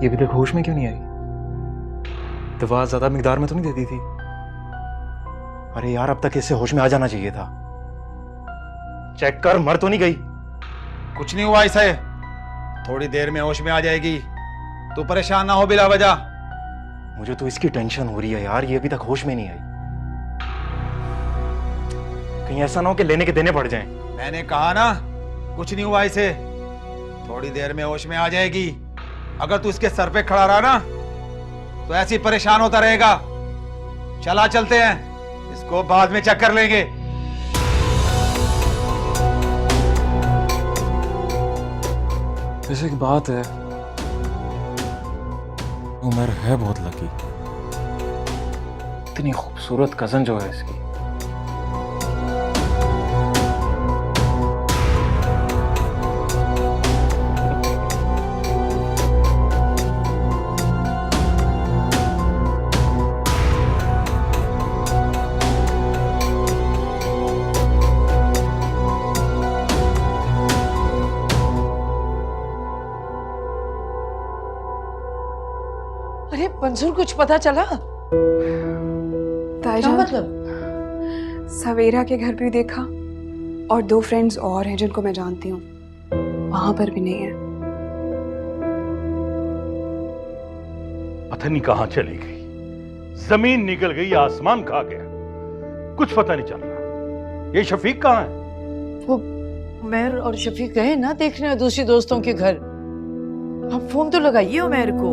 ये अभी तक होश में क्यों नहीं आई? दवा ज्यादा मिकदार में तो नहीं दे दी थी? अरे यार, अब तक इससे होश में आ जाना चाहिए था। चेक कर, मर तो नहीं गई? कुछ नहीं हुआ इसे, थोड़ी देर में होश में आ जाएगी। तू परेशान ना हो बिला वजह। मुझे तो इसकी टेंशन हो रही है यार, ये अभी तक होश में नहीं आई। कहीं ऐसा ना हो कि लेने के देने पड़ जाएं। मैंने कहा ना, कुछ नहीं हुआ इसे, थोड़ी देर में होश में आ जाएगी। अगर तू इसके सर पे खड़ा रहा ना तो ऐसे ही परेशान होता रहेगा। चला चलते हैं, इसको बाद में चेक कर लेंगे। जैसे एक बात है, उमर है बहुत लकी। इतनी खूबसूरत कजन जो है इसकी। अरे मंजूर, कुछ पता चला? ताईजान, मतलब सवेरा के घर भी देखा और 2 फ्रेंड्स और हैं जिनको मैं जानती हूँ, वहां पर भी नहीं है। पता नहीं कहां चली गई, जमीन निकल गई, आसमान खा गया, कुछ पता नहीं चल रहा। ये शफीक कहाँ है? वो उमर और शफीक गए ना देखने दूसरी दोस्तों के घर। आप फोन तो लगाइए उमर को।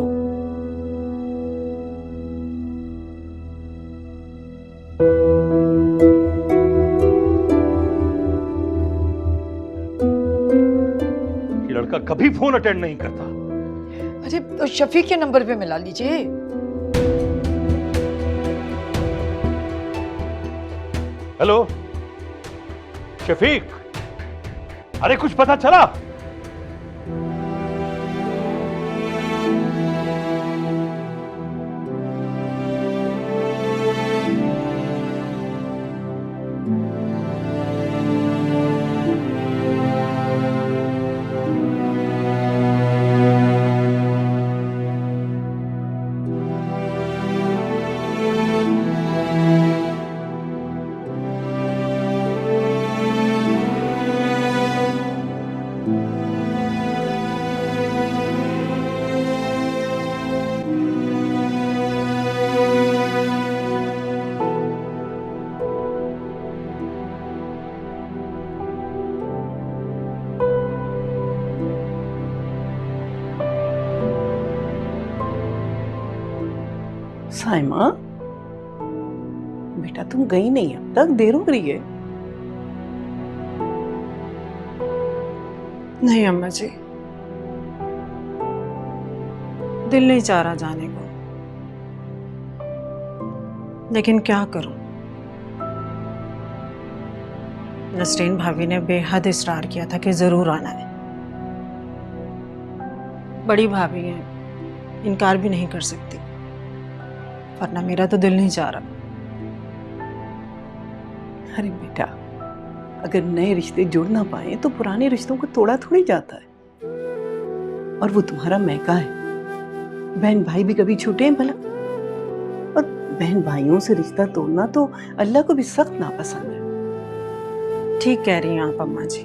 ये लड़का कभी फोन अटेंड नहीं करता। अरे तो शफीक के नंबर पे मिला लीजिए। हेलो शफीक, अरे कुछ पता चला? साइमा, बेटा तुम गई नहीं अब तक, देर हो रही है। नहीं अम्मा जी, दिल नहीं चाह रहा जाने को, लेकिन क्या करूं। नसरीन भाभी ने बेहद इसरार किया था कि जरूर आना है। बड़ी भाभी है, इनकार भी नहीं कर सकती, वरना मेरा तो दिल नहीं चाह रहा। अरे बेटा, अगर नए रिश्ते जुड़ ना पाए तो पुराने रिश्तों को तोड़ा थोड़ी जाता है। और वो तुम्हारा मैका है, बहन भाई भी कभी छूटे हैं भला? और बहन भाइयों से रिश्ता तोड़ना तो अल्लाह को भी सख्त नापसंद है। ठीक कह रही हैं आप अम्मा जी,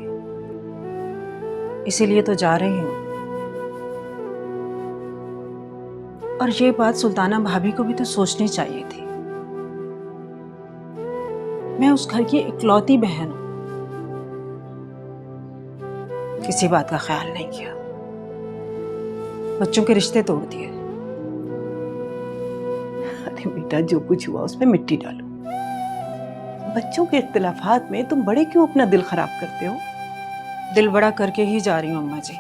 इसीलिए तो जा रही हूँ। और ये बात सुल्ताना भाभी को भी तो सोचनी चाहिए थी। मैं उस घर की इकलौती बहन हूं, किसी बात का ख्याल नहीं किया, बच्चों के रिश्ते तोड़ दिए। अरे बेटा, जो कुछ हुआ उसमें मिट्टी डालो। बच्चों के इख्तिलाफात में तुम बड़े क्यों अपना दिल खराब करते हो? दिल बड़ा करके ही जा रही हूँ अम्मा जी,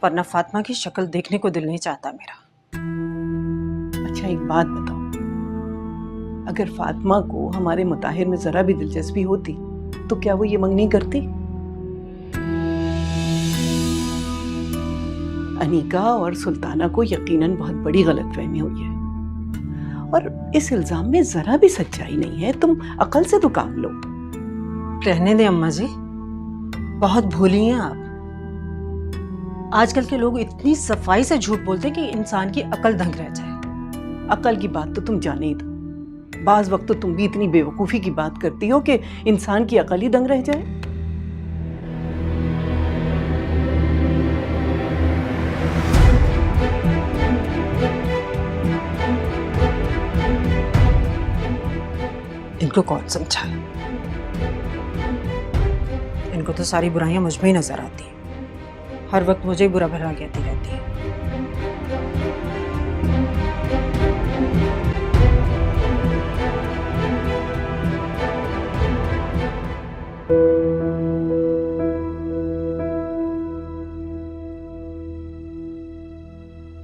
वरना फातिमा की शक्ल देखने को दिल नहीं चाहता मेरा। अच्छा एक बात बताओ, अगर फातिमा को हमारे मुताहिर में जरा भी दिलचस्पी होती तो क्या वो ये मंगनी करती? अनीका और सुल्ताना को यकीनन बहुत बड़ी गलतफहमी हुई है, और इस इल्जाम में जरा भी सच्चाई नहीं है। तुम अकल से तो काम लो। रहने दे अम्मा जी, बहुत भूली हैं आप। आजकल के लोग इतनी सफाई से झूठ बोलते हैं कि इंसान की अकल दंग रह जाए। अकल की बात तो तुम जाने ही दो। बाज वक्त तो तुम भी इतनी बेवकूफ़ी की बात करती हो कि इंसान की अकल ही दंग रह जाए। इनको कौन समझाए? इनको तो सारी बुराइयां मुझ में ही नजर आती हैं। हर वक्त मुझे ही बुरा भला कहती रहती है।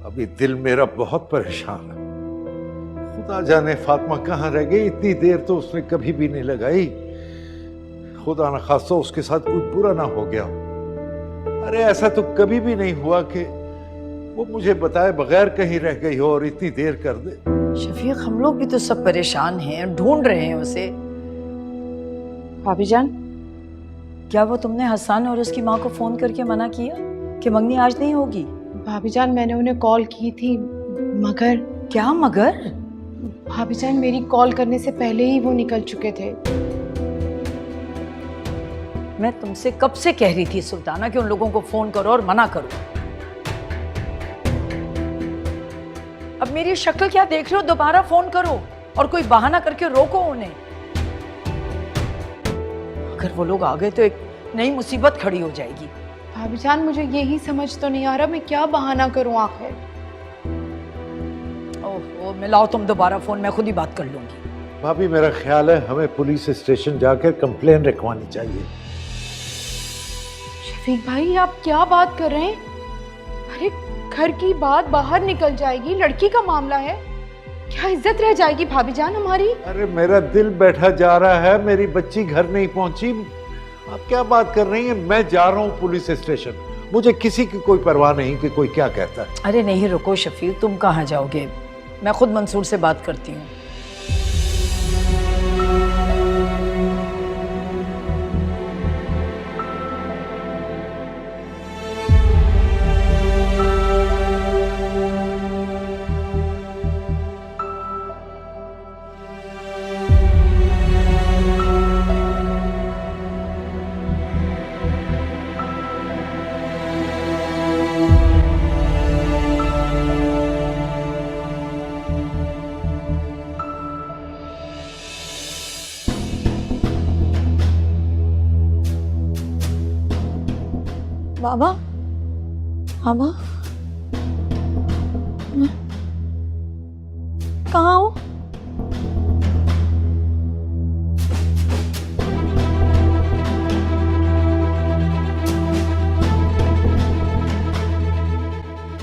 अभी दिल मेरा बहुत परेशान है। खुदा जाने फातिमा कहाँ रह गई। इतनी देर तो उसने कभी भी नहीं लगाई। खुदा न खास्ता उसके साथ कोई बुरा ना हो गया हो। अरे ऐसा तो कभी भी नहीं हुआ कि वो मुझे बताए बगैर कहीं रह गई हो और इतनी देर कर दे। शफीक, हम लोग भी तो सब परेशान हैं, ढूंढ रहे हैं उसे। भाभी जान, क्या वो तुमने हसन और उसकी माँ को फोन करके मना किया कि मंगनी आज नहीं होगी? भाभी जान मैंने उन्हें कॉल की थी, मगर क्या मगर? भाभी जान मेरी कॉल करने से पहले ही वो निकल चुके थे। मैं तुमसे कब से कह रही थी सुल्ताना कि उन लोगों को फोन करो और मना करो। अब मेरी शक्ल क्या देख रहे हो? दोबारा फोन करो और कोई बहाना करके रोको उन्हें। अगर वो लोग आ गए तो एक नई मुसीबत खड़ी हो जाएगी। भाभी जान मुझे यही समझ तो नहीं आ रहा मैं क्या बहाना करूं आखिर। ओहो, मिलाओ तुम दोबारा फोन, मैं खुद ही बात कर लूंगी। भाभी मेरा ख्याल है हमें पुलिस स्टेशन जाकर कंप्लेन लिखवानी चाहिए। शफीक भाई आप क्या बात कर रहे हैं? अरे घर की बात बाहर निकल जाएगी, लड़की का मामला है, क्या इज्जत रह जाएगी भाभी जान हमारी? अरे मेरा दिल बैठा जा रहा है। मेरी बच्ची घर नहीं पहुंची। आप क्या बात कर रही हैं? मैं जा रहा हूँ पुलिस स्टेशन। मुझे किसी की कोई परवाह नहीं कि कोई क्या कहता है। अरे नहीं, रुको शफीक, तुम कहाँ जाओगे? मैं खुद मंसूर से बात करती हूँ। मामा, मामा, कहाँ हो?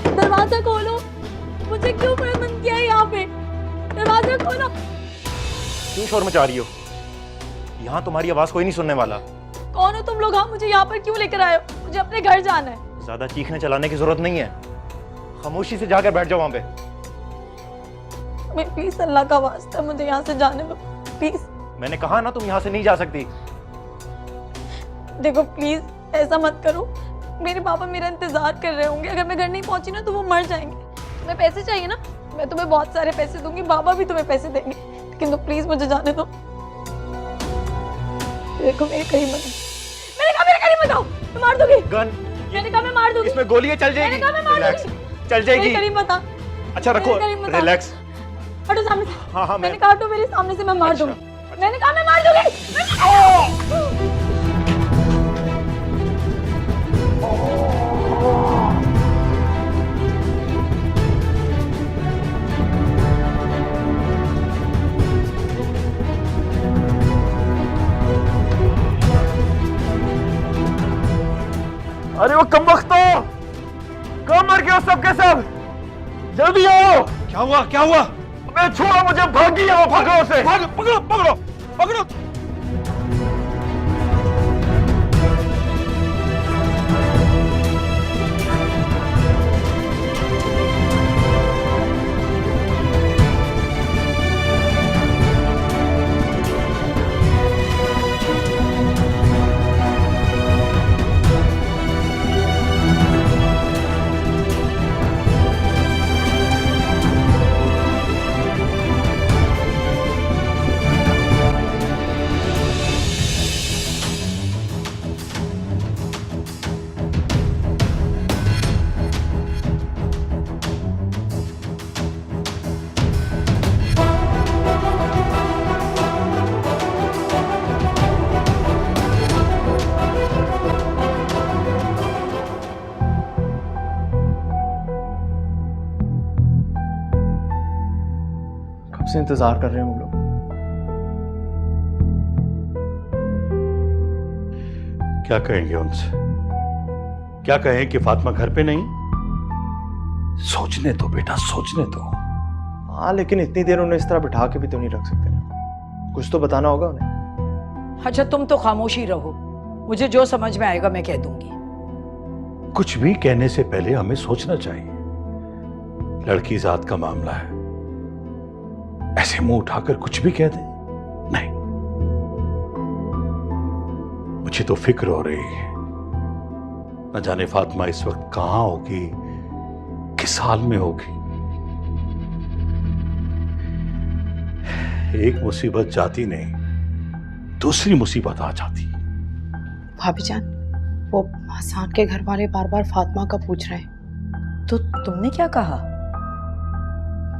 दरवाजा खोलो, मुझे क्यों बंद किया है यहाँ पे? दरवाजा खोलो। क्यों शोर मचा रही हो? यहाँ तुम्हारी आवाज कोई नहीं सुनने वाला। कौन हो तुम लोग? हाँ मुझे यहाँ पर क्यों लेकर आए हो? मुझे अपने घर जाना है। ज्यादा चीखने चलाने की जरूरत नहीं है। खामोशी से जाकर बैठ जाओ वहां पे। मैं प्लीज अल्लाह का वास्ता मुझे यहाँ से जाने दो प्लीज। मैंने कहा ना तुम यहाँ से नहीं जा सकती। देखो प्लीज ऐसा मत करो, मेरे पापा मेरा इंतजार कर रहे होंगे। अगर मैं घर नहीं पहुंची ना तो वो मर जाएंगे। तुम्हें पैसे चाहिए ना, मैं तुम्हें बहुत सारे पैसे दूंगी, बाबा भी तुम्हें पैसे देंगे, लेकिन तो प्लीज मुझे जाने दो। देखो मेरे करीब मत, मैंने कहा मेरे करीब मत आओ, मैं मार दूंगी। गन, मैंने कहा मैं मार दूंगी। इसमें गोली है, चल जाएगी। मैंने कहा मैं मार रिलैक्स, दूंगी। चल जाएगी। मेरे करीब मत आ। अच्छा रखो, मेरे करीब मत आ। रिलैक्स। हटो सामने से। हाँ हाँ मैंने कहा हटो मेरे सामने से, मैं मार अच्छा, दूंगी। मैंने कहा मैं मार दूंगी। अरे वो कम वक्त तो कहाँ मर गए हो सबके सब? जल्दी आओ। क्या हुआ? क्या हुआ? मैं छोड़ो मुझे, भागी आओ, भागो से। भाग, पकड़ो पकड़ो पकड़ो। से इंतजार कर रहे हैं वो लोग। क्या कहेंगे उनसे? क्या कहें कि फातिमा घर पे नहीं? सोचने दो बेटा, सोचने दो। हाँ, लेकिन इतनी देर उन्हें इस तरह बिठा के भी तो नहीं रख सकते ना, कुछ तो बताना होगा उन्हें। अच्छा तुम तो खामोश ही रहो, मुझे जो समझ में आएगा मैं कह दूंगी। कुछ भी कहने से पहले हमें सोचना चाहिए। लड़की जात का मामला है, ऐसे मुंह उठाकर कुछ भी कह दे? नहीं। मुझे तो फिक्र हो रही है, न जाने फातिमा इस वक्त कहां होगी, किस हाल में होगी। एक मुसीबत जाती नहीं, दूसरी मुसीबत आ जाती। भाभी जान, वो हसान के घर वाले बार बार फातिमा का पूछ रहे हैं। तो तुमने क्या कहा?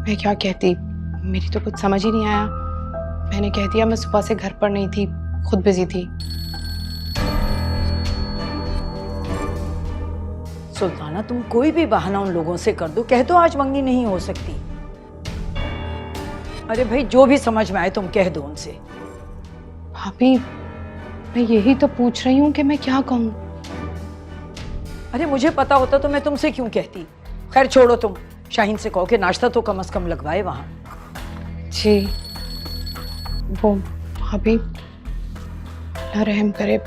मैं क्या कहती, मेरी तो कुछ समझ ही नहीं आया। मैंने कह दिया मैं सुबह से घर पर नहीं थी, खुद बिजी थी। सुल्ताना तुम कोई भी बहाना उन लोगों से कर दो, कह दो आज मंगनी नहीं हो सकती। अरे भाई जो भी समझ में आए तुम कह दो उनसे। भाभी मैं यही तो पूछ रही हूँ कि मैं क्या कहूँ। अरे मुझे पता होता तो मैं तुमसे क्यों कहती। खैर छोड़ो, तुम शाहीन से कहो कि नाश्ता तो कम से कम लगवाए वहां। जी वो भाभी अल्लाह रहम करे,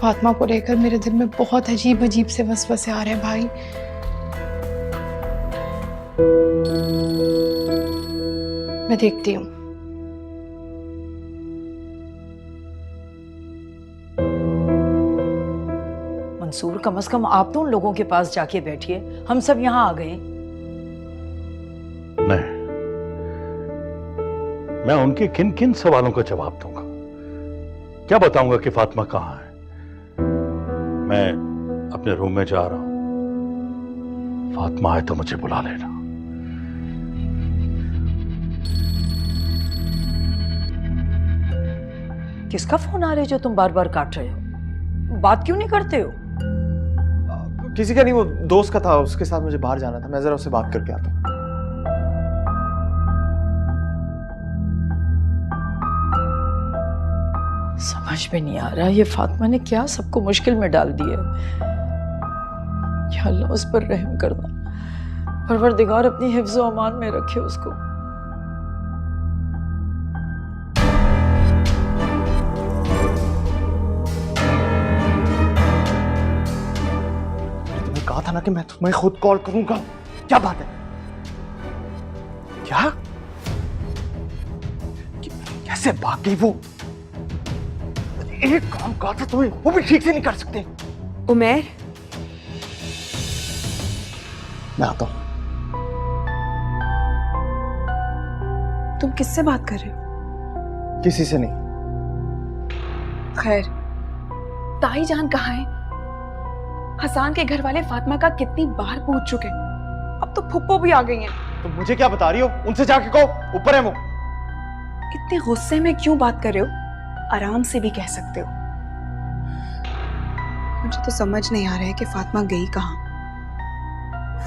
फातिमा को लेकर मेरे दिल में बहुत अजीब अजीब से वसवसे आ रहे हैं भाई। मैं देखती हूँ। मंसूर कम से कम आप तो उन लोगों के पास जाके बैठिए, हम सब यहाँ आ गए। नहीं, मैं उनके किन किन सवालों का जवाब दूंगा? क्या बताऊंगा कि फातिमा कहां है? मैं अपने रूम में जा रहा हूं, फातिमा आए तो मुझे बुला लेना। किसका फोन आ रहा है जो तुम बार बार काट रहे हो? बात क्यों नहीं करते हो? किसी का नहीं, वो दोस्त का था, उसके साथ मुझे बाहर जाना था, मैं जरा उससे बात करके आता हूँ। समझ में नहीं आ रहा ये फातिमा ने क्या सबको मुश्किल में डाल दिया। या अल्लाह उस पर रहम करना, परवरदिगार अपनी हिफ्ज़ व अमान में रखे उसको। तुमने कहा था ना कि मैं तुम्हें खुद कॉल करूंगा, क्या बात है? क्या कैसे भाग गई वो? एक काम कहा था तुम्हें, वो भी ठीक से नहीं कर सकते। उमर मैं आता हूं। तुम किससे बात कर रहे हो? किसी से नहीं। खैर ताई जान कहाँ है? हसान के घर वाले फातिमा का कितनी बार पूछ चुके, अब तो फुप्पो भी आ गई हैं। तो मुझे क्या बता रही हो? उनसे जाके कहो, ऊपर है वो। इतने गुस्से में क्यों बात कर रहे हो? आराम से भी कह सकते हो। मुझे तो समझ नहीं आ रहा है कि फातिमा गई कहाँ।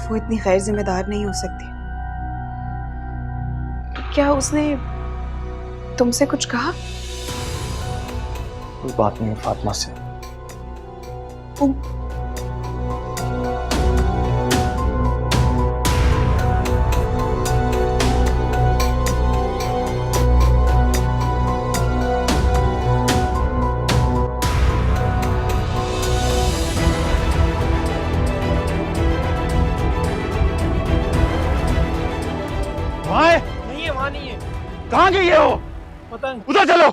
वो इतनी गैर जिम्मेदार नहीं हो सकती। क्या उसने तुमसे कुछ कहा? कोई बात नहीं है फातिमा से। कहाँ गई है वो? पता नहीं। उधर चलो।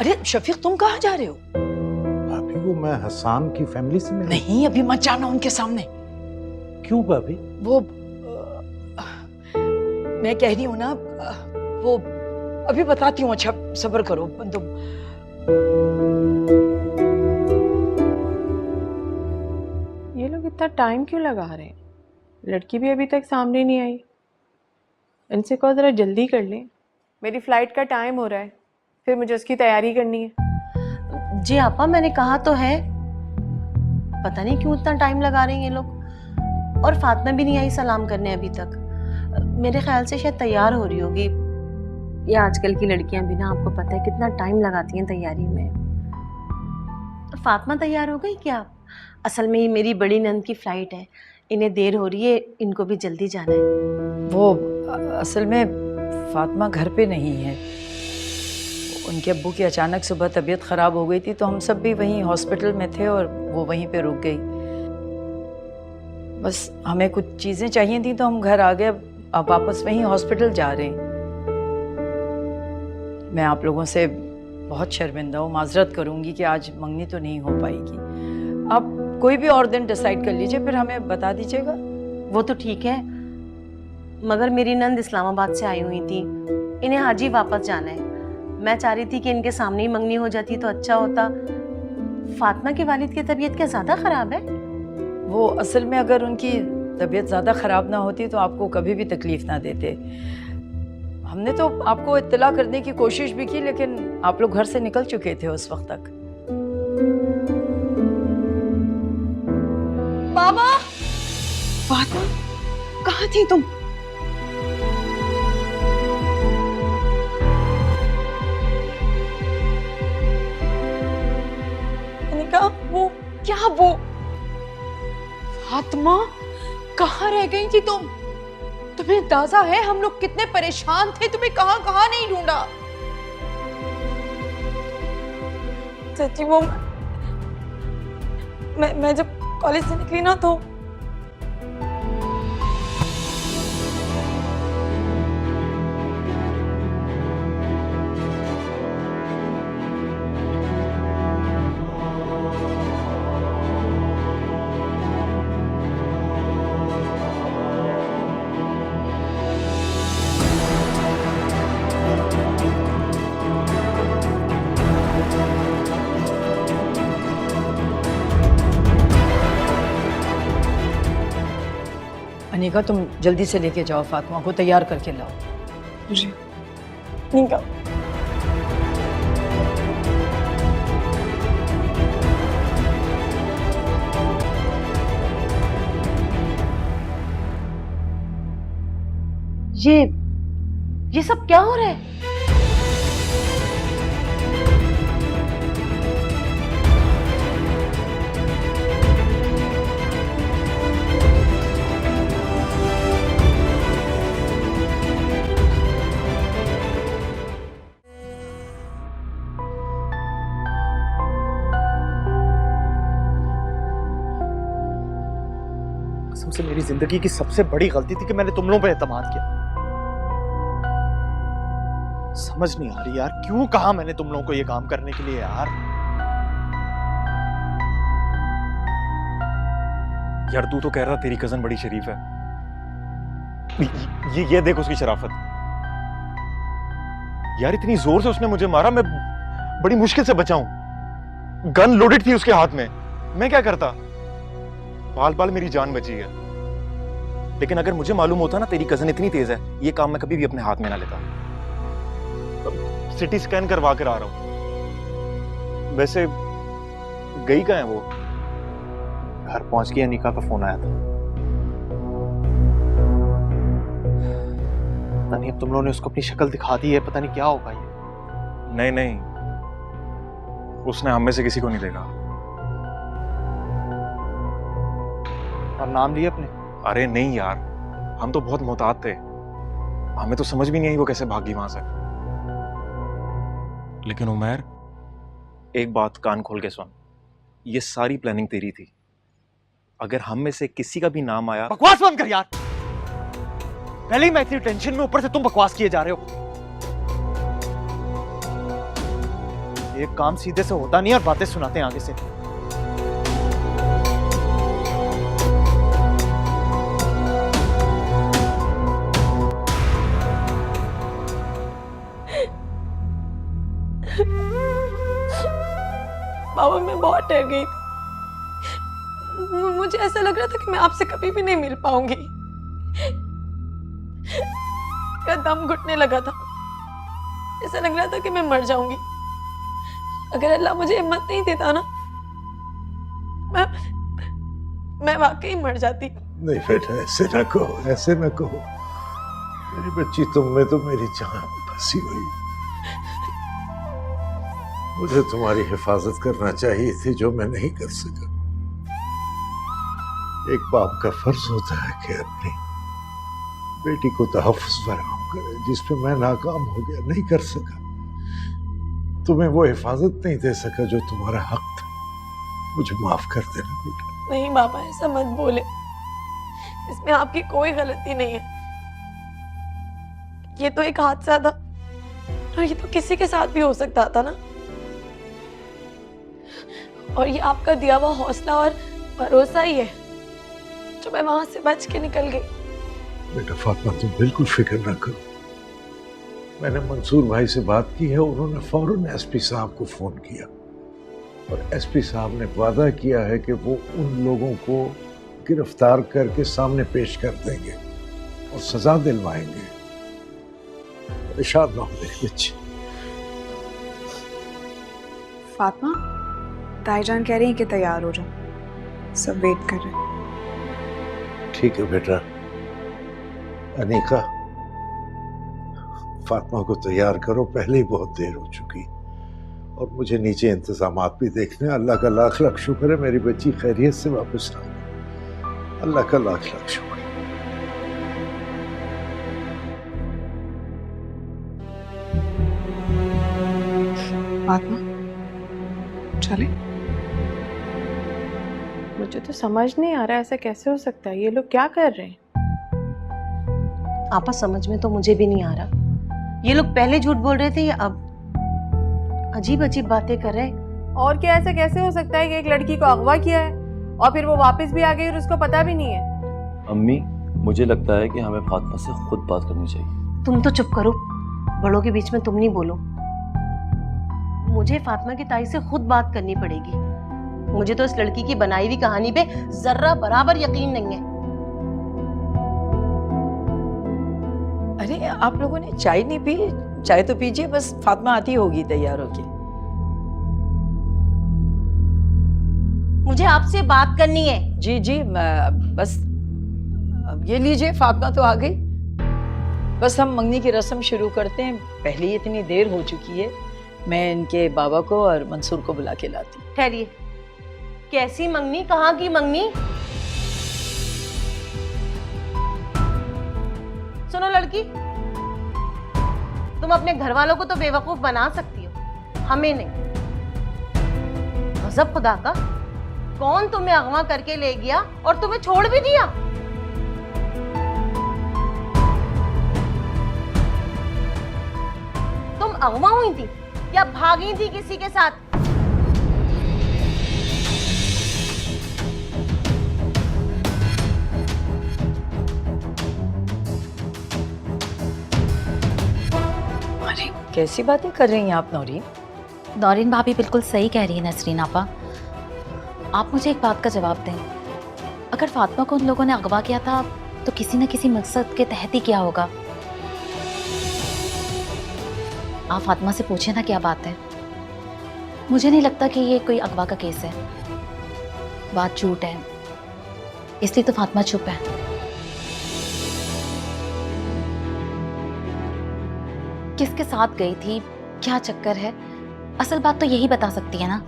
अरे शफीक तुम कहाँ जा रहे हो? भाभी वो मैं हसान की फैमिली से मिलने। नहीं अभी मत जाना उनके सामने। क्यों भाभी? वो मैं कह रही हूँ ना, वो अभी बताती हूँ। अच्छा सब्र करो तुम। ये लोग इतना टाइम क्यों लगा रहे हैं? लड़की भी अभी तक सामने नहीं आई। इनसे कहो जरा जल्दी कर लें, मेरी फ्लाइट का टाइम हो रहा है, फिर मुझे उसकी तैयारी करनी है। जी आपा, मैंने कहा तो है, पता नहीं क्यों इतना टाइम लगा रहे हैं ये लोग। और फातिमा भी नहीं आई सलाम करने अभी तक। मेरे ख्याल से शायद तैयार हो रही होगी। ये आजकल की लड़कियां भी ना, आपको पता है कितना टाइम लगाती हैं तैयारी में। फातिमा तैयार हो गई क्या? असल में ही मेरी बड़ी नंद की फ्लाइट है, इन्हें देर हो रही है, इनको भी जल्दी जाना है। वो असल में फातिमा घर पे नहीं है। उनके अब्बू की अचानक सुबह तबीयत ख़राब हो गई थी, तो हम सब भी वहीं हॉस्पिटल में थे और वो वहीं पे रुक गई। बस हमें कुछ चीज़ें चाहिए थी तो हम घर आ गए। अब वापस वहीं हॉस्पिटल जा रहे हैं। मैं आप लोगों से बहुत शर्मिंदा हूँ, माजरत करूँगी कि आज मंगनी तो नहीं हो पाएगी। आप कोई भी और दिन डिसाइड कर लीजिए, फिर हमें बता दीजिएगा। वो तो ठीक है, मगर मेरी नंद इस्लामाबाद से आई हुई थी, इन्हें हाजी वापस जाना है। मैं चाह रही थी कि इनके सामने ही मंगनी हो जाती तो अच्छा होता। फातिमा के वालिद की तबीयत क्या ज़्यादा ख़राब है? वो असल में अगर उनकी तबीयत ज़्यादा ख़राब ना होती तो आपको कभी भी तकलीफ़ ना देते। हमने तो आपको इत्तला करने की कोशिश भी की, लेकिन आप लोग घर से निकल चुके थे उस वक्त तक। बाबा, फातिमा, कहाँ थी तुम? अनिका, वो क्या वो? फातिमा, कहाँ रह गई थी तुम? तुम्हें अंदाजा है हम लोग कितने परेशान थे, तुम्हें कहाँ कहाँ नहीं ढूंढा। सच्ची वो मैं जब कॉलेज से निकली ना तो अनिका, तुम जल्दी से लेके जाओ, फातिमा को तैयार करके लाओ। जी। अनिका, ये सब क्या हो रहा है? कसम से मेरी जिंदगी की सबसे बड़ी गलती थी कि मैंने तुम लोगों पे एतमाद किया। समझ नहीं आ रही यार, क्यों कहा मैंने तुम लोगों को ये काम करने के लिए यार। यार तू तो कह रहा तेरी कजन बड़ी शरीफ है। ये देख उसकी शराफत। यार इतनी जोर से उसने मुझे मारा, मैं बड़ी मुश्किल से बचा हूं। गन लोडेड थी उसके हाथ में, मैं क्या करता। बाल बाल मेरी जान बची है। लेकिन अगर मुझे मालूम होता ना तेरी कजन इतनी तेज है, ये काम मैं कभी भी अपने हाथ में ना लेता। सिटी स्कैन करवा कर आ रहा हूं। वैसे गई कहाँ है वो? घर पहुंच गई, अनिका का फोन आया था। पता नहीं अब तुम लोगों ने उसको अपनी शक्ल दिखा दी है, पता नहीं क्या होगा ये। नहीं नहीं, उसने हम में से किसी को नहीं देखा। और नाम लिया अपने? अरे नहीं यार, हम तो बहुत मोहतात थे, हमें तो समझ भी नहीं आई वो कैसे भागी वहां से। लेकिन उमर, एक बात कान खोल के सुन, ये सारी प्लानिंग तेरी थी। अगर हम में से किसी का भी नाम आया। बकवास बंद कर यार, पहले ही मैं इतनी टेंशन में, ऊपर से तुम बकवास किए जा रहे हो। ये काम सीधे से होता नहीं और बातें सुनाते हैं आगे से। बाबा मैं बहुत डर गई थी। मुझे ऐसा लग रहा था कि मैं आपसे कभी भी नहीं मिल पाऊंगी। मेरा दम घुटने लगा था, ऐसा लग रहा था कि मैं मर जाऊंगी। अगर अल्लाह मुझे हिम्मत नहीं देता ना, मैं वाकई मर जाती। नहीं बेटा, ऐसे ना कहो, ऐसे ना कहो। मेरी बच्ची, तुम में तो मेरी जान फंसी हुई। मुझे तुम्हारी हिफाजत करना चाहिए थी, जो मैं नहीं कर सका। एक बाप का फर्ज होता है कि अपनी बेटी को तहफ्फुज़ फराहम करे, जिसपे मैं नाकाम हो गया, नहीं कर सका। तुम्हें वो हिफाजत नहीं दे सका जो तुम्हारा हक था। मुझे माफ कर देना बेटा। नहीं बाबा, ऐसा मत बोले, इसमें आपकी कोई गलती नहीं है। ये तो एक हादसा था और ये तो किसी के साथ भी हो सकता था ना। और ये आपका दिया हुआ हौसला और भरोसा ही है जो मैं वहां से बच के निकल गई। बेटा फातिमा, तुम बिल्कुल फिक्र ना करो। मैंने मंसूर भाई से बात की है, उन्होंने फौरन एसपी साहब को फोन किया और एसपी साहब ने वादा किया है कि वो उन लोगों को गिरफ्तार करके सामने पेश कर देंगे और सजा दिलवाएंगे। परेशान ना हो मेरी बच्ची। फातिमा, ताईजान कह रही हैं कि तैयार हो जाओ, सब वेट कर रहे हैं। ठीक है बेटा। अनीका, फातिमा को तैयार करो, पहले ही बहुत देर हो चुकी। और मुझे नीचे इंतजामात भी देखने। अल्लाह का लाख लाख शुक्र है मेरी बच्ची खैरियत से वापस आ गई। अल्लाह का लाख लाख शुक्र। फातिमा, चले। मुझे तो समझ नहीं आ रहा ऐसा कैसे हो सकता है। ये लोग क्या कर रहे हैं? आपा समझ में तो मुझे भी नहीं आ रहा। ये लोग पहले झूठ बोल रहे थे या अब अजीब अजीब बातें कर रहे हैं। और क्या ऐसा कैसे हो सकता है कि एक लड़की को अगवा किया है और फिर वो वापस भी आ गई और उसको पता भी नहीं है? अम्मी, मुझे लगता है कि हमें फातिमा से खुद बात करनी चाहिए। तुम तो चुप करो, बड़ों के बीच में तुम नहीं बोलो। मुझे फातिमा की ताई से खुद बात करनी पड़ेगी। मुझे तो इस लड़की की बनाई हुई कहानी पे जर्रा बराबर यकीन नहीं है। अरे आप लोगों ने चाय नहीं पी? चाय तो पीजिए, बस फातिमा आती होगी तैयार होके। मुझे आपसे बात करनी है। जी जी, बस अब ये लीजिए, फातिमा तो आ गई। बस हम मंगनी की रस्म शुरू करते हैं। पहले ही इतनी देर हो चुकी है। मैं इनके बाबा को और मंसूर को बुला के लाती हूँ। ठहरिए, कैसी मंगनी, कहाँ की मंगनी? सुनो लड़की, तुम अपने घर वालों को तो बेवकूफ बना सकती हो, हमें नहीं। गजब खुदा का, कौन तुम्हें अगवा करके ले गया और तुम्हें छोड़ भी दिया? तुम अगवा हुई थी या भागी थी किसी के साथ? अरे कैसी बातें कर रही हैं आप नौरीन? नौरीन भाभी बिल्कुल सही कह रही है नसरीन आपा। आप मुझे एक बात का जवाब दें, अगर फातिमा को उन लोगों ने अगवा किया था तो किसी न किसी मकसद के तहत ही किया होगा। आप फातिमा से पूछे ना क्या बात है। मुझे नहीं लगता कि ये कोई अगवा का केस है। बात झूठ है, इसलिए तो फातिमा चुप है। किसके साथ गई थी, क्या चक्कर है, असल बात तो यही बता सकती है ना।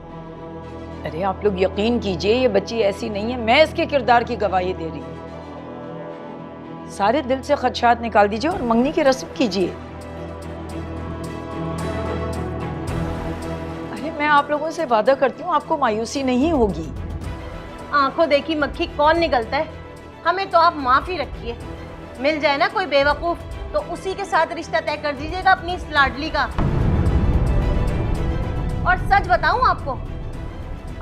अरे आप लोग यकीन कीजिए, ये बच्ची ऐसी नहीं है। मैं इसके किरदार की गवाही दे रही हूँ। सारे दिल से खदशात निकाल दीजिए और मंगनी की रस्म कीजिए। अरे मैं आप लोगों से वादा करती हूँ, आपको मायूसी नहीं होगी। आंखों देखी मक्खी कौन निकलता है। हमें तो आप माफ ही रखिए। मिल जाए ना कोई बेवकूफ तो उसी के साथ रिश्ता तय कर दीजिएगा अपनी इस लाडली का। और सच बताऊं आपको,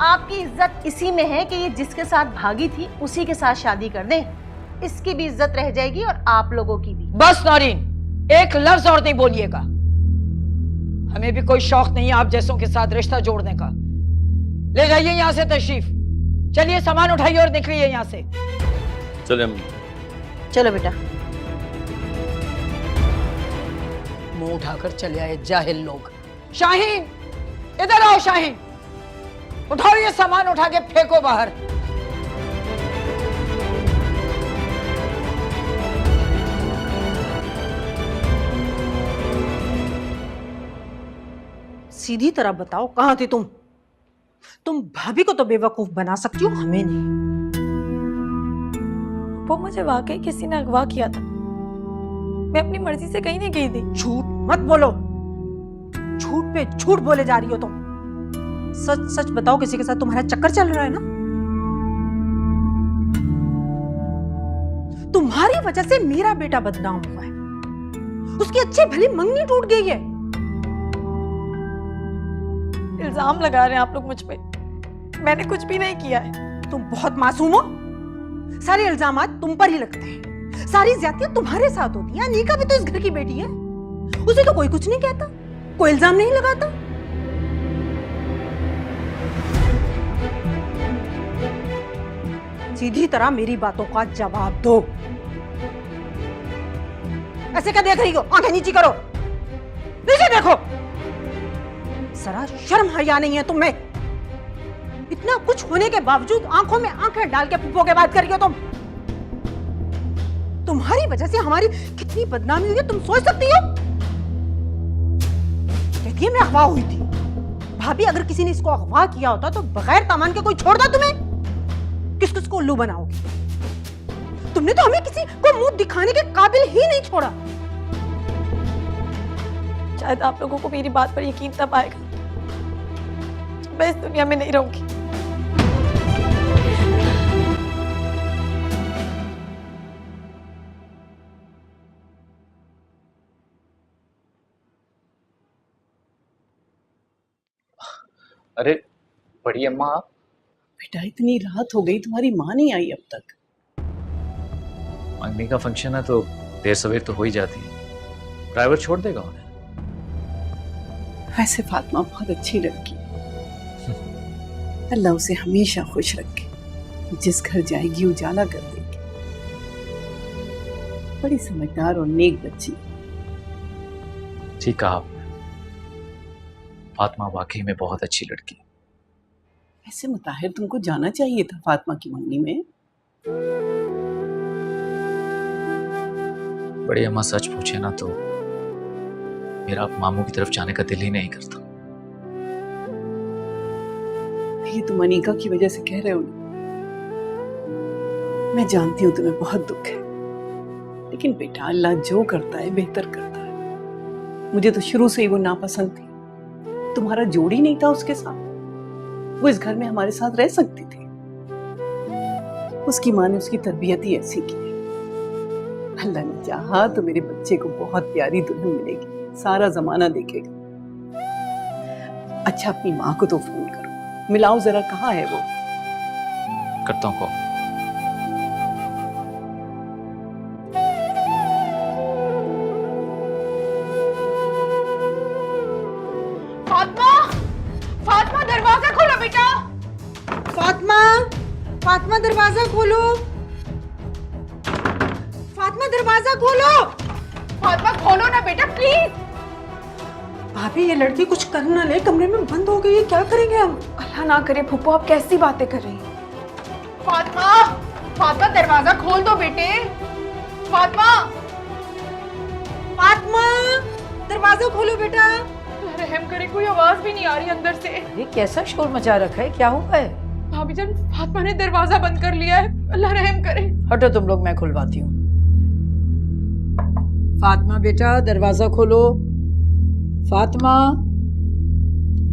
आपकी इज्जत इसी में है कि ये जिसके साथ भागी थी उसी के साथ शादी कर दें। इसकी भी इज्जत रह जाएगी और आप लोगों की भी। बस नौरीन, एक लफ्ज और नहीं बोलिएगा। हमें भी कोई शौक नहीं है आप जैसों के साथ रिश्ता जोड़ने का। ले जाइए यहाँ से तशरीफ। चलिए सामान उठाइए और निकलिए यहाँ से। चले अम्मी। चलो बेटा। मुंह उठाकर चले आए जाहिल लोग। शाहीन, इधर आओ शाहीन। उठाओ ये सामान, उठा के फेंको बाहर। सीधी तरह बताओ, कहाँ थी तुम? तुम भाभी को तो बेवकूफ बना सकती हो, हमें नहीं। वो मुझे वाकई किसी ने अगवा किया था। मैं अपनी मर्जी से कहीं नहीं गई थी। झूठ मत बोलो, झूठ पे झूठ बोले जा रही हो तुम। सच सच बताओ, किसी के साथ तुम्हारा चक्कर चल रहा है ना? तुम्हारी वजह से मेरा बेटा बदनाम हुआ है, उसकी अच्छी भली मंगनी टूट गई है। इल्जाम लगा रहे हैं आप लोग मुझ पे। मैंने कुछ भी नहीं किया है। तुम बहुत मासूम हो, सारे इल्जामात तुम पर ही लगते हैं, सारी ज्यादतियां तुम्हारे साथ होती हैं। अनीका भी तो इस घर की बेटी है, उसे तो कोई कुछ नहीं कहता, कोई इल्जाम नहीं लगाता। सीधी तरह मेरी बातों का जवाब दो। ऐसे क्या देख रही हो? आंखें नीची करो, नीचे देखो। जरा शर्म हया नहीं है तुम्हें? इतना कुछ होने के बावजूद आंखों में आंखें डाल के फुफो के बात कर रही हो तुम। तुम्हारी वजह से हमारी कितनी बदनामी हुई है तुम सोच सकती हो? कहती है मैं अगवा हुई थी। भाभी, अगर किसी ने इसको अगवा किया होता तो बगैर सामान के कोई छोड़ता तुम्हें? किस किस को उल्लू बनाओगी? तुमने तो हमें किसी को मुंह दिखाने के काबिल ही नहीं छोड़ा। शायद आप लोगों को मेरी बात पर यकीन तब आएगा मैं इस दुनिया में नहीं रहूंगी। अरे बड़ी अम्मा, आप? बेटा इतनी रात हो गई, तुम्हारी माँ नहीं आई अब तक। मंगनी का फंक्शन है तो देर सवेर तो हो ही जाती है। ड्राइवर छोड़ देगा उन्हें। वैसे फातिमा बहुत अच्छी लड़की, अल्लाह उसे हमेशा खुश रखे। जिस घर जाएगी उजाला कर देगी। बड़ी समझदार और नेक बच्ची। ठीक कहा आपने, फातिमा वाकई में बहुत अच्छी लड़की। ऐसे मुताहिर तुमको जाना चाहिए था फातिमा की मंगनी में। बड़ी अम्मा सच पूछे ना तो मेरा मामू की तरफ जाने का दिल ही नहीं करता। ये तुम अनीका की वजह से कह रहे हो ना? मैं जानती हूँ तुम्हें बहुत दुख है, लेकिन बेटा अल्लाह जो करता है बेहतर करता है। मुझे तो शुरू से ही वो नापसंद थी। तुम्हारा जोड़ ही नहीं था उसके साथ। वो इस घर में हमारे साथ रह सकती थी। उसकी माँ ने उसकी तरबियत ही ऐसी की है। अल्लाह ने चाहा तो मेरे बच्चे को बहुत प्यारी दुल्हन मिलेगी, सारा जमाना देखेगा। अच्छा अपनी माँ को तो फोन करो, मिलाओ जरा, कहाँ है वो? करता हूँ कॉल। फातिमा, फातिमा दरवाजा खोलो बेटा। फातिमा, फातिमा दरवाजा खोलो। फातिमा दरवाजा खोलो। फातिमा खोलो ना बेटा प्लीज। भाभी ये लड़की कुछ कर ना ले, कमरे में बंद हो गई है, क्या करेंगे हम? अल्लाह ना करे फूफो, आप कैसी बातें कर रही हैं? फातिमा, फातिमा दरवाजा खोल दो बेटे। फातिमा, फातिमा दरवाजा खोलो बेटा। रहम करे, कोई आवाज भी नहीं आ रही अंदर से। ये कैसा शोर मचा रखा है, क्या हुआ है? भाभी जान, फातिमा ने दरवाजा बंद कर लिया है, अल्लाह रहम करे। हटो तुम लोग, मैं खुलवाती हूँ। फातिमा बेटा दरवाजा खोलो। फातिमा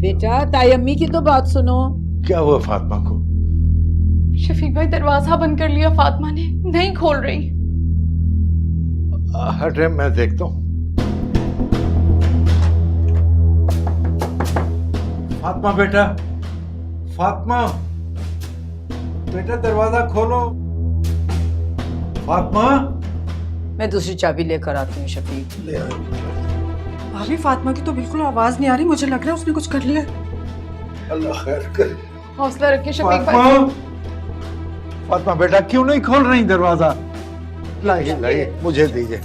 बेटा, ताई अम्मी की तो बात सुनो। क्या हुआ फातिमा को? शफीक भाई दरवाजा बंद कर लिया, फातिमा ने नहीं खोल रही। हट रहे, मैं देखता हूँ। फातिमा बेटा, फातिमा बेटा दरवाजा खोलो। फातिमा, मैं दूसरी चाबी लेकर आती हूँ शफीक। ले आओ। भाभी फातिमा की तो बिल्कुल आवाज नहीं आ रही, मुझे लग रहा है उसने कुछ कर लिया। अल्लाह खैर करे। हौसला रखिए शफीक फातिमा, भाई। फातिमा बेटा क्यों नहीं खोल रही दरवाजा? लाइए लाइए, मुझे दीजिए।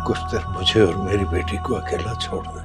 कुछ देर मुझे और मेरी बेटी को अकेला छोड़ दे।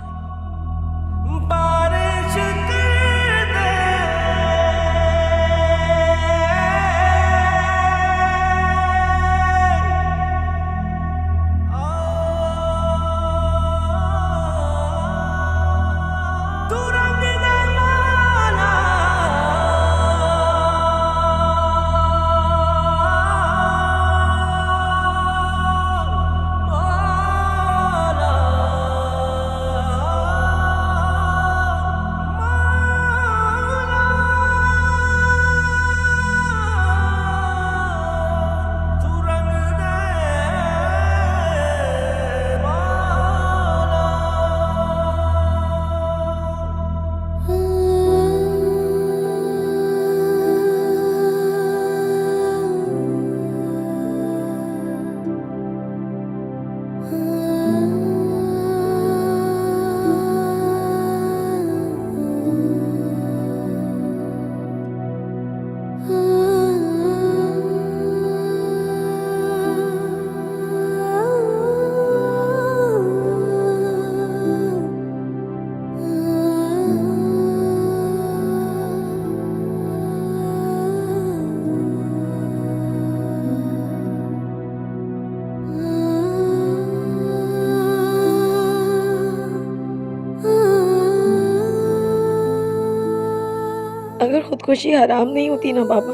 अगर खुदकुशी हराम नहीं होती ना बाबा,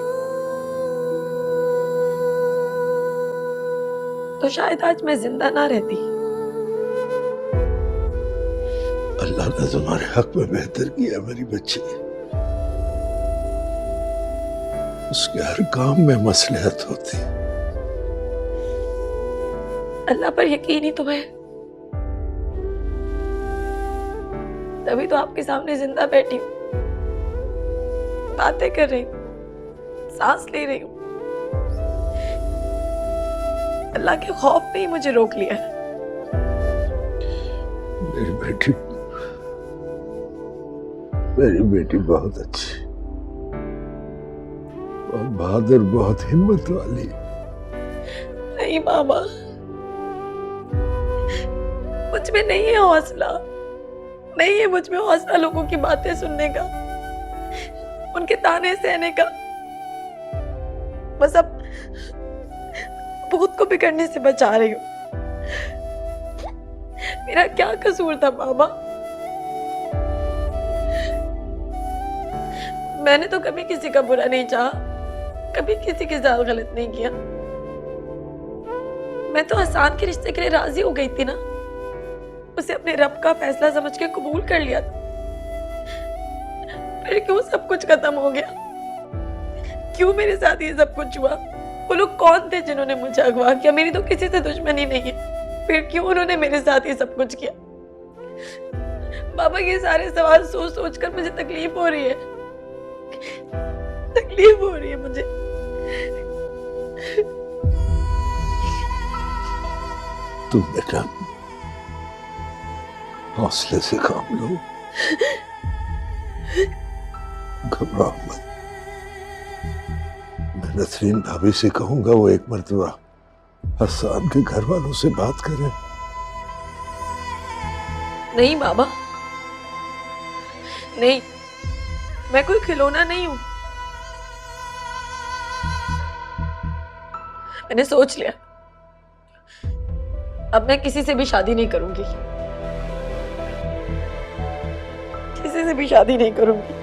तो शायद आज मैं जिंदा ना रहती। अल्लाह ने तुम्हारे हक में बेहतर किया मेरी बच्ची। उसके हर काम में मसलहत होती। अल्लाह पर यकीन ही तुम्हें, तभी तो आपके सामने जिंदा बैठी हूँ, बातें कर रही हूँ, सांस ले रही हूँ। अल्लाह के खौफ ने ही मुझे रोक लिया। मेरी बेटी बहुत अच्छी, बहुत बहादुर, बहुत हिम्मत वाली। नहीं मामा, मुझ में नहीं है हौसला, नहीं है मुझ में हौसला लोगों की बातें सुनने का, उनके ताने सहने का। बस अब भूत को बिगड़ने से बचा रही हूँ। मेरा क्या कसूर था बाबा? मैंने तो कभी किसी का बुरा नहीं चाहा, कभी किसी के साथ गलत नहीं किया। मैं तो हसन के रिश्ते के लिए राजी हो गई थी ना, उसे अपने रब का फैसला समझ के कबूल कर लिया था। फिर क्यों सब कुछ खत्म हो गया? क्यों मेरे साथ ये सब कुछ हुआ? वो लोग कौन थे जिन्होंने मुझे अगवा किया? मेरी तो किसी से दुश्मनी नहीं है, फिर क्यों उन्होंने मेरे साथ ये सब कुछ किया? बाबा, ये सारे सवाल सोच सोच कर मुझे तकलीफ हो रही है, तकलीफ हो रही है मुझे। तुम बेटा हौसले से काम लो, घबराओ मत। मैं नसरीन भाभी से कहूंगा वो एक मर्तबा हसन के घर वालों से बात करें। नहीं बाबा, नहीं, मैं कोई खिलौना नहीं हूं। मैंने सोच लिया, अब मैं किसी से भी शादी नहीं करूंगी। से भी शादी नहीं करूंगी।